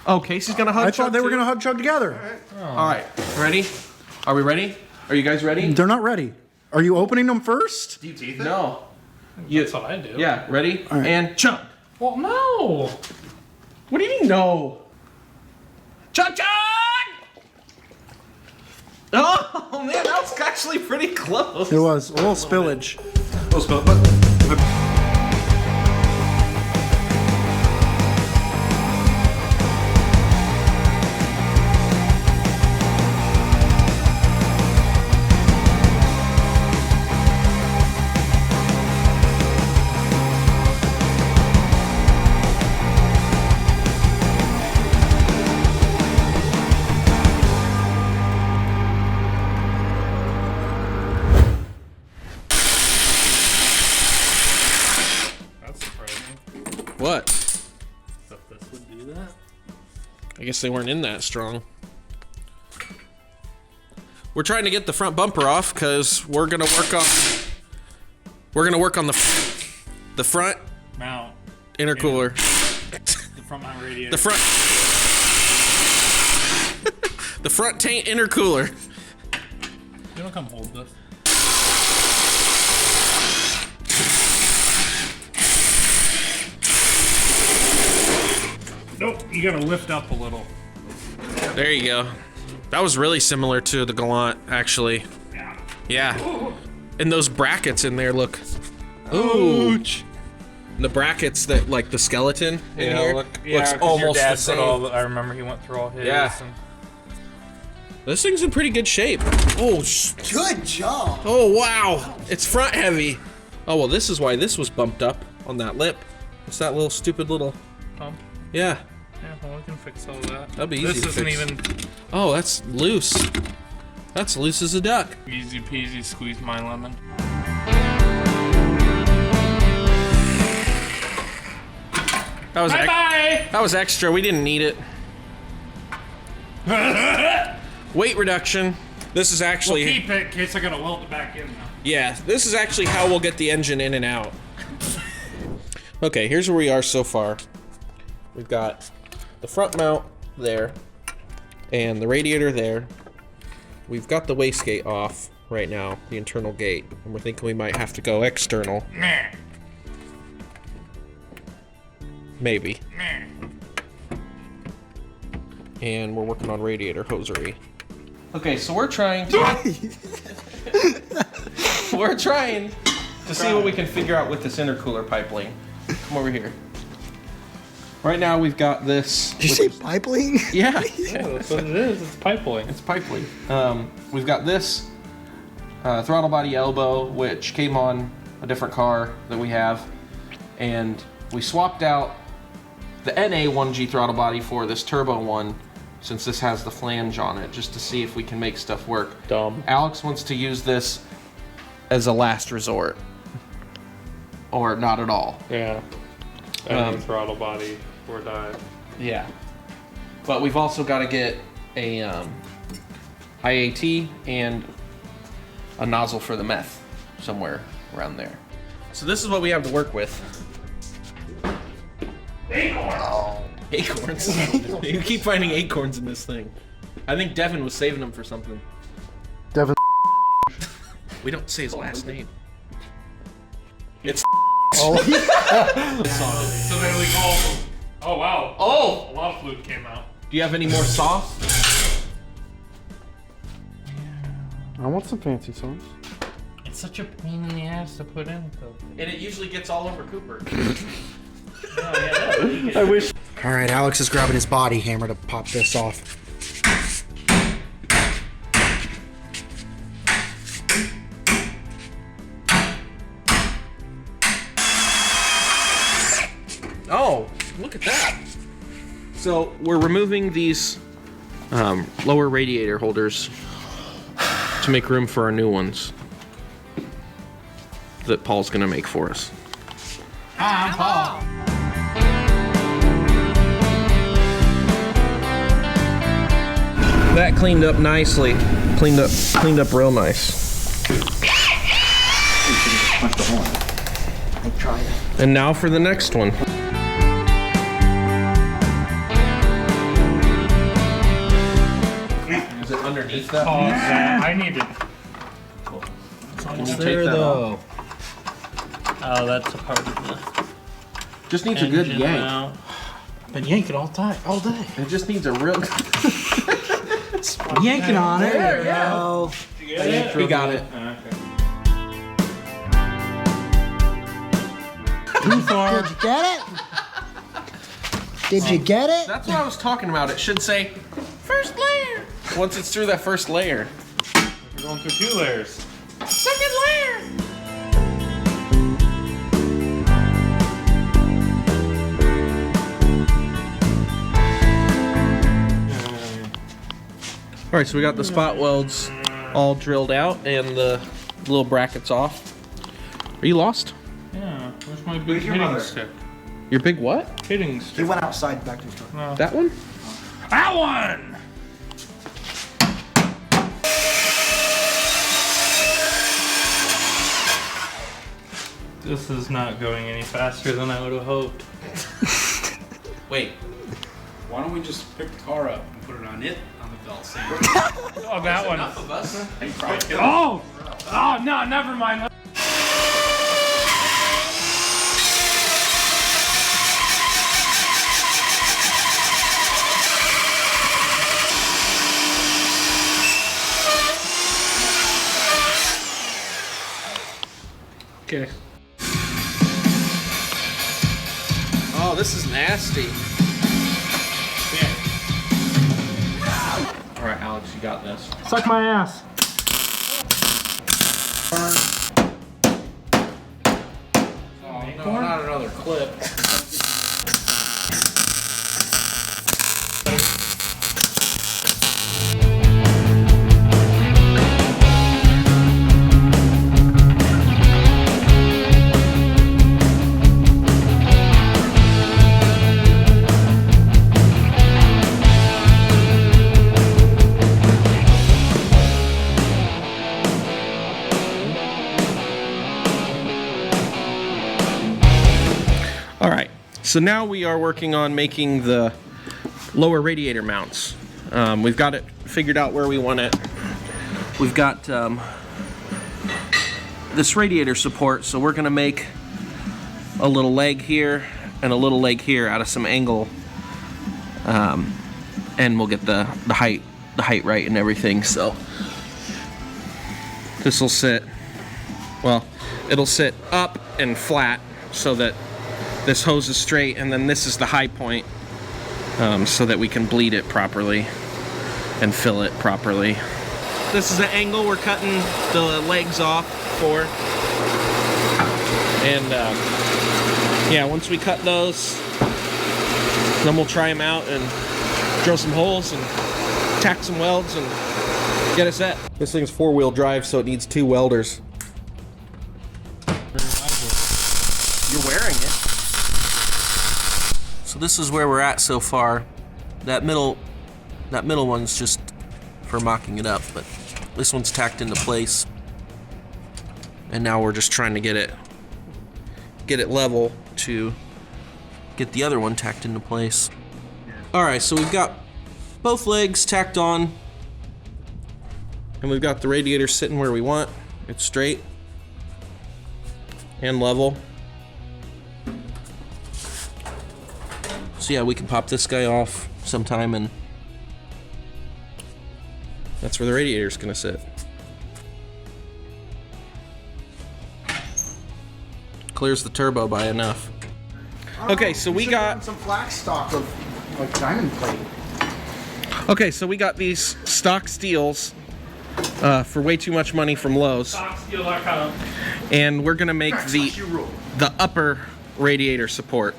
Oh, Casey's gonna hug. I thought they were gonna hug chug together. All right. Ready? Are we ready? Are you guys ready? They're not ready. Are you opening them first? Do you teeth it? No. That's what I do. Yeah. Ready? All right. And chug. Well, no. What do you mean no? Chug chug! Oh man, that was actually pretty close. It was a little spillage. A little spillage. What? That this would do that? I guess they weren't in that strong. We're trying to get the front bumper off because we're gonna work on the front Mount. intercooler. The front mount radiator. The front tank intercooler. You wanna come hold this? Nope, you gotta lift up a little. There you go. That was really similar to the Gallant, actually. Yeah. And those brackets in there look. Ouch. The brackets that, like the skeleton in here, looks almost the same. I remember he went through all his. Yeah. And This thing's in pretty good shape. Oh, Good job. oh wow. It's front heavy. Oh, well, this is why this was bumped up on that lip. It's that little stupid little. pump. Yeah. Yeah, well, we can fix all that. That'd be easy This to isn't fix. even Oh, that's loose. That's loose as a duck. easy peasy. Squeeze my lemon. That was Bye. that was extra. We didn't need it. Weight reduction. This is actually We'll keep it in case I gotta weld it back in now. yeah. This is actually how we'll get the engine in and out. Okay, here's where we are so far. We've got the front mount there, and the radiator there. We've got the wastegate off right now, the internal gate, and we're thinking we might have to go external. Meh. Maybe. Meh. And we're working on radiator hosiery. Okay, so we're trying to we're trying to see what we can figure out with this intercooler pipeline. Come over here. Right now we've got this. Did you say pipeline? Yeah, Yeah, that's what it is. It's pipeline. it's pipeline. We've got this throttle body elbow, which came on a different car that we have, and we swapped out the NA 1G throttle body for this turbo one, since this has the flange on it, just to see if we can make stuff work. Dumb. Alex wants to use this as a last resort, or not at all. Yeah. Throttle body or dive. Yeah. But we've also got to get a IAT and a nozzle for the meth somewhere around there. So this is what we have to work with. Acorns. You keep finding acorns in this thing. I think Devin was saving them for something. Devin. We don't say his last name. It's So they like all. Oh wow. oh. A lot of fluid came out. Do you have any more sauce? I want some fancy sauce. It's such a pain in the ass to put in though. And it usually gets all over Cooper. I wish. All right, Alex is grabbing his body hammer to pop this off. Oh, look at that. So we're removing these lower radiator holders to make room for our new ones that Paul's gonna make for us. I'm Paul. That cleaned up nicely. Cleaned up real nice. And now for the next one. just pause that. I need to. It's almost there though. Oh, that's a part of the. Just needs a good yank. Mount. Been yanking all day. It just needs a real. Yanking on it. There we go. Did you get it? We got it. Okay. Too far. Did you get it? Did you get it? That's what I was talking about. It should say first layer. Once it's through that first layer. We're going through 2 layers. Second layer. All right, so we got the spot welds all drilled out and the little brackets off. Are you lost? Yeah. Where's my big hitting stick? Your big what? Hitting He stick. went outside back to his truck. No. That one? That one! This is not going any faster than I would have hoped. Wait. Why don't we just pick the car up and put it on the belt sander? Oh, that one. Enough of us? Oh! Oh, no, never mind. Okay. Oh, this is nasty. All right, Alex, you got this. Suck my ass. Oh, no, not another clip. All right, so now we are working on making the lower radiator mounts. We've got it figured out where we want it. We've got this radiator support, so we're gonna make a little leg here and a little leg here out of some angle, and we'll get the height right and everything. So this will sit, well, it'll sit up and flat so that this hose is straight, and then this is the high point, so that we can bleed it properly and fill it properly. This is the angle we're cutting the legs off for. And yeah, once we cut those, then we'll try them out and drill some holes and tack some welds and get it set. This thing's 4-wheel drive, so it needs 2 welders. You're wearing it. So this is where we're at so far. That middle one's just for mocking it up, but this one's tacked into place. And now we're just trying to get it level to get the other one tacked into place. All right, so we've got both legs tacked on, and we've got the radiator sitting where we want. It's straight and level. So yeah, we can pop this guy off sometime, and that's where the radiator's gonna sit. Clears the turbo by enough. Okay, so we got some flat stock of like diamond plate. Okay, so we got these stock steels for way too much money from Lowe's, Stocksteel.com. and we're gonna make the upper radiator support.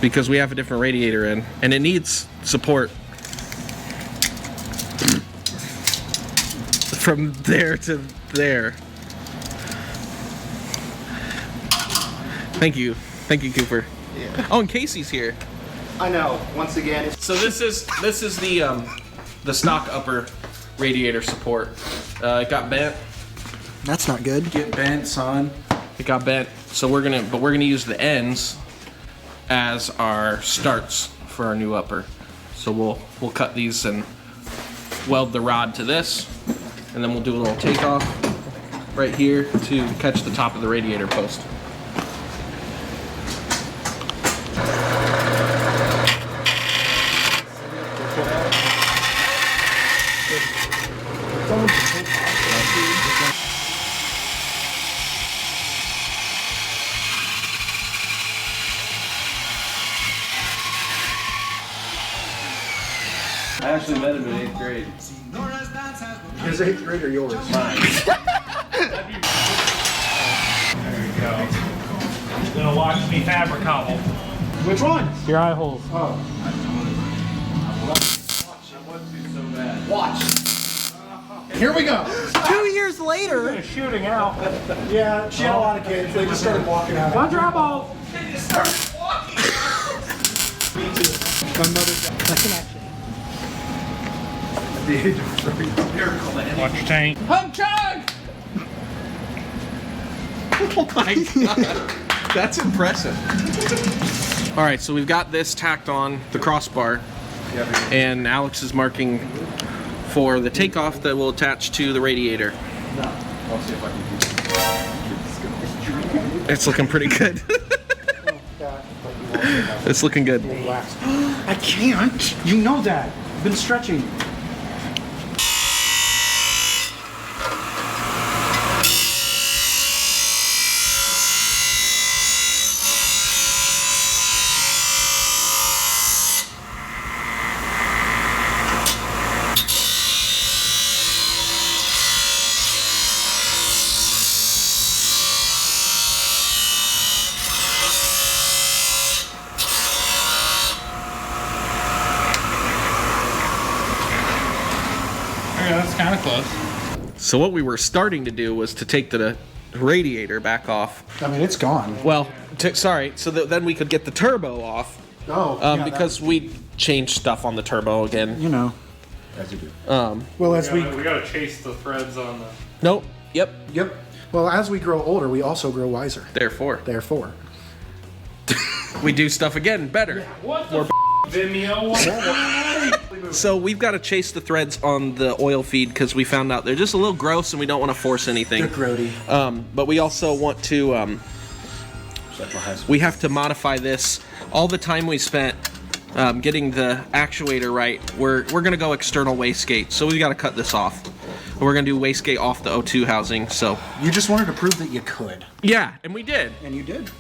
Because we have a different radiator in, and it needs support from there to there. Thank you, Cooper. Yeah. Oh, and Casey's here. I know. Once again, it's So this is the stock upper radiator support. It got bent. that's not good. Get bent, son. It got bent, so we're gonna use the ends as our starts for our new upper. So we'll cut these and weld the rod to this, and then we'll do a little takeoff right here to catch the top of the radiator post. I actually met him in 8th grade. His 8th grade or yours? Mine. There you go. You're gonna watch me fabric hobble. Which one? Your eye holes. Oh. Watch. Here we go. 2 years later. Shooting out. Yeah, she had a lot of kids. They just started walking out. One drop ball. They just started walking. Me too. My mother died. That's an action. Watch your tank. Hug chug! Oh my god. That's impressive. Alright, so we've got this tacked on the crossbar. And Alex is marking for the takeoff that will attach to the radiator. I'll see if I can It's looking pretty good. It's looking good. I can't. You know that. I've been stretching. That's kind of close. So what we were starting to do was to take the radiator back off. I mean, it's gone. Well, sorry, so that then we could get the turbo off. Oh. Yeah, because we changed stuff on the turbo again. you know. as you do. Well, as we. We gotta chase the threads on the. Nope. Yep. Yep. Well, as we grow older, we also grow wiser. Therefore, Therefore. we do stuff again better. What the Vimeo? So we've got to chase the threads on the oil feed because we found out they're just a little gross and we don't want to force anything. They're grody. But we also want to. We have to modify this. All the time we spent getting the actuator right, we're gonna go external wastegate. So we got to cut this off. We're gonna do wastegate off the O2 housing. So You just wanted to prove that you could. yeah, and we did. And you did.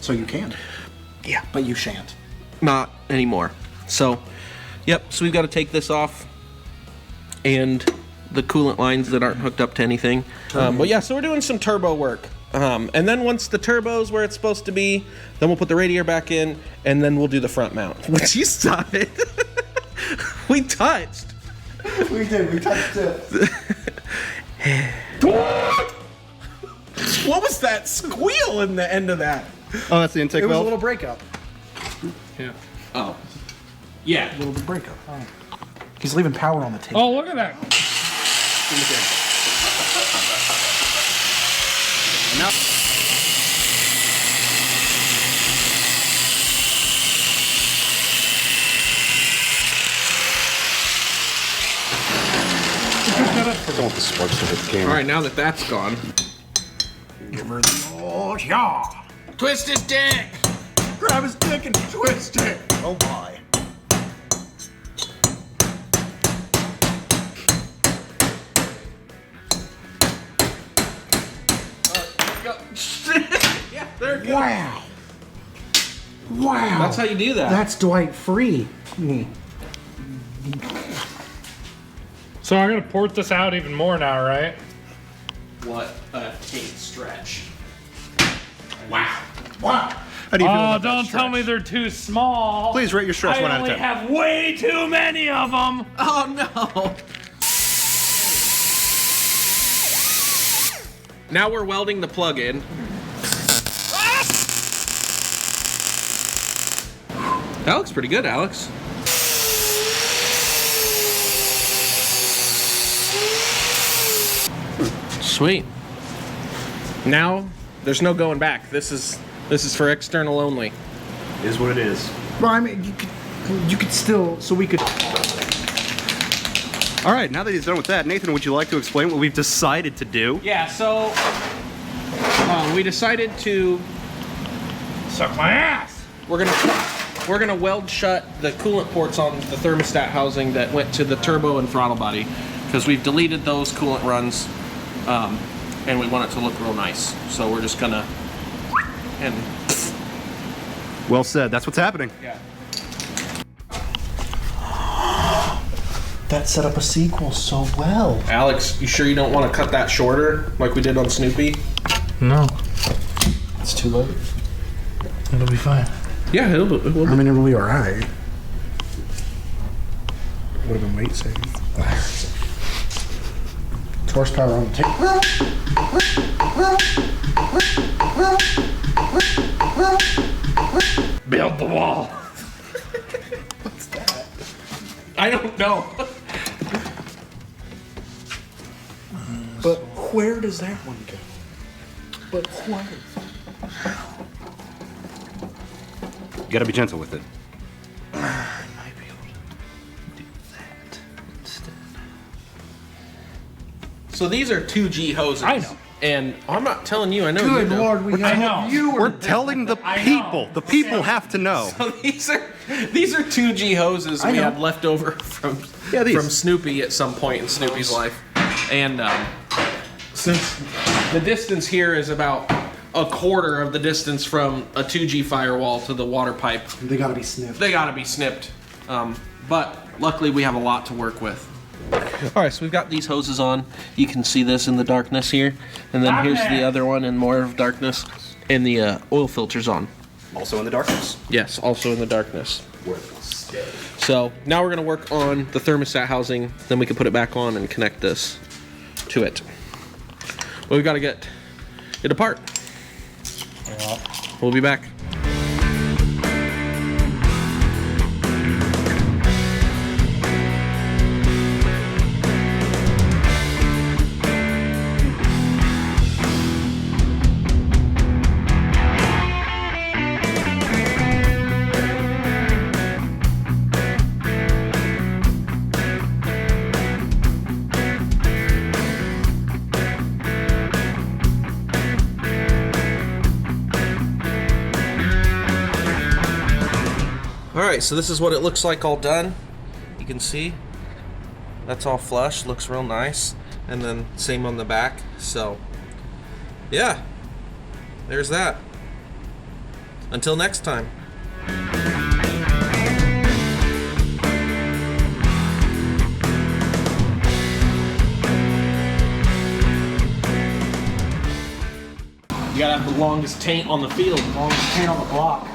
So you can. Yeah, But you shan't. not anymore. So, yep. So we've got to take this off, and the coolant lines that aren't hooked up to anything. But yeah, so we're doing some turbo work. And then once the turbo's where it's supposed to be, then we'll put the radiator back in, and then we'll do the front mount. Would you stop it? We touched. We did. We touched it. What was that squeal in the end of that? Oh, that's the intake It was a valve? little breakup. Yeah. Oh. Yeah. A little bit breakup. Oh. He's leaving power on the table. Oh, look at that. I don't want the sparks to hit the camera. All right, now that that's gone. Give her the old yaw. Twist his dick! Grab his dick and twist it. Oh my. Yeah, there it goes. Wow. Wow. That's how you do that. That's Dwight Free. So I'm gonna port this out even more now, right? What a tape stretch. Wow. Wow. How do you feel Oh, about that don't tell stretch? me they're too small. Please rate your stretch I 1 out of only 10. have way too many of them. Oh no. Now we're welding the plug in. That looks pretty good, Alex. Sweet. Now there's no going back. This is for external only. Is what it is. Well, I mean, you could still, so we could. All right, now that he's done with that, Nathan, would you like to explain what we've decided to do? Yeah, so we decided to Suck my ass. we're gonna weld shut the coolant ports on the thermostat housing that went to the turbo and throttle body, because we've deleted those coolant runs, and we want it to look real nice. So we're just gonna Well said. That's what's happening. yeah. That set up a sequel so well. Alex, you sure you don't want to cut that shorter like we did on Snoopy? No, It's too late. it'll be fine. Yeah, it will be. I mean, it'll be alright. Would have been weight saving. It's horsepower on the tape. Build the wall. I don't know. But where does that one go? But where? You gotta be gentle with it. I might be able to do that instead. So these are 2G hoses. I know. And I'm not telling you, I know you Good know. Lord, we I have know. you. We're telling the I know. people. The people have to know. So these are 2G hoses we know. had left over from these. from Snoopy at some point in Snoopy's life, and since the distance here is about a quarter of the distance from a 2G firewall to the water pipe, They gotta be sniffed. they got to be snipped. But luckily we have a lot to work with. All right, so we've got these hoses on. You can see this in the darkness here, and then here's the other one in more of darkness, and the oil filter's on. Also in the darkness. Yes, also in the darkness. So now we're gonna work on the thermostat housing, then we can put it back on and connect this to it. But we've got to get it apart. We'll be back. Alright, so this is what it looks like all done. You can see that's all flush, looks real nice. And then same on the back. So yeah, there's that. Until next time. You gotta have the longest taint on the field. Longest paint on the block.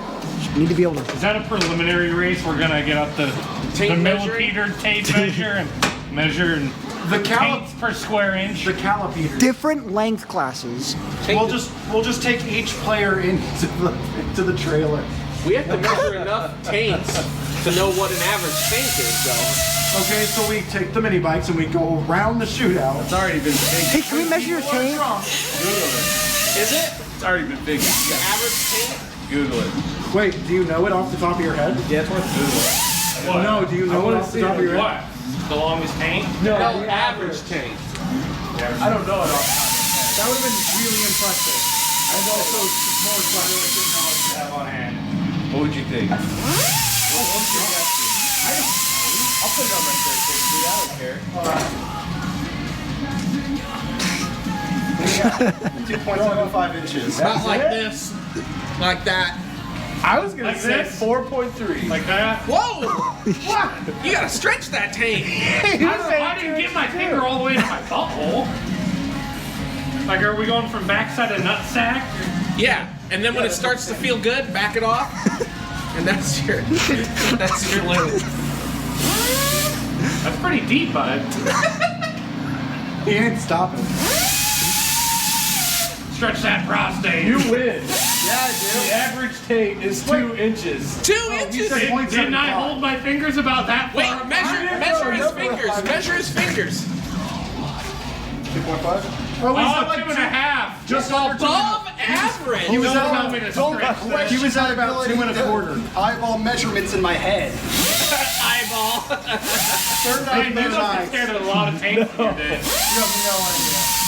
You need to be able to. Is that a preliminary race? We're gonna get up the Tape millimeter tape measure and measure The taints per square inch. The caliper. Different length classes. We'll just take each player into the trailer. We have to measure enough taints to know what an average taint is, though. Okay, so we take the mini bikes and we go around the shootout. It's already been figured. Hey, can we measure your taint? Is it? It's already been figured. The average taint? Google it. Wait, do you know it off the top of your head? Yeah, it's worth Googling. What? No, do you know it off the top of your head? What? The longest taint? No, average taint. I don't know it off the top of my head. That would have been really impressive. And also more impressive. Have on hand. What would you think? What was your guess? I'll put it on my shirt, I don't care. 2.75 inches. Not like this. Like that. I was gonna Like say this? 4.3. Like that? Whoa! What? You gotta stretch that taint. I didn't get my finger all the way to my butthole. Like, are we going from backside of nutsack? Yeah, and then when it starts to feel good, back it off. And that's your limit. That's pretty deep, bud. He ain't stopping. Stretch that prostate. You win. Yeah, dude. The average taint is 2 inches. 2 inches. Didn't I hold my fingers about that far? Wait, measure his fingers. Measure his fingers. 2.5? Oh, Oh, 2.5. Just Above average. He was Don't at tell me to stretch that. He was at about 2 1/4. Eyeball measurements in my head. Eyeball. Third eye, You third must eye. have scared a lot of tanks in your day. You have no idea.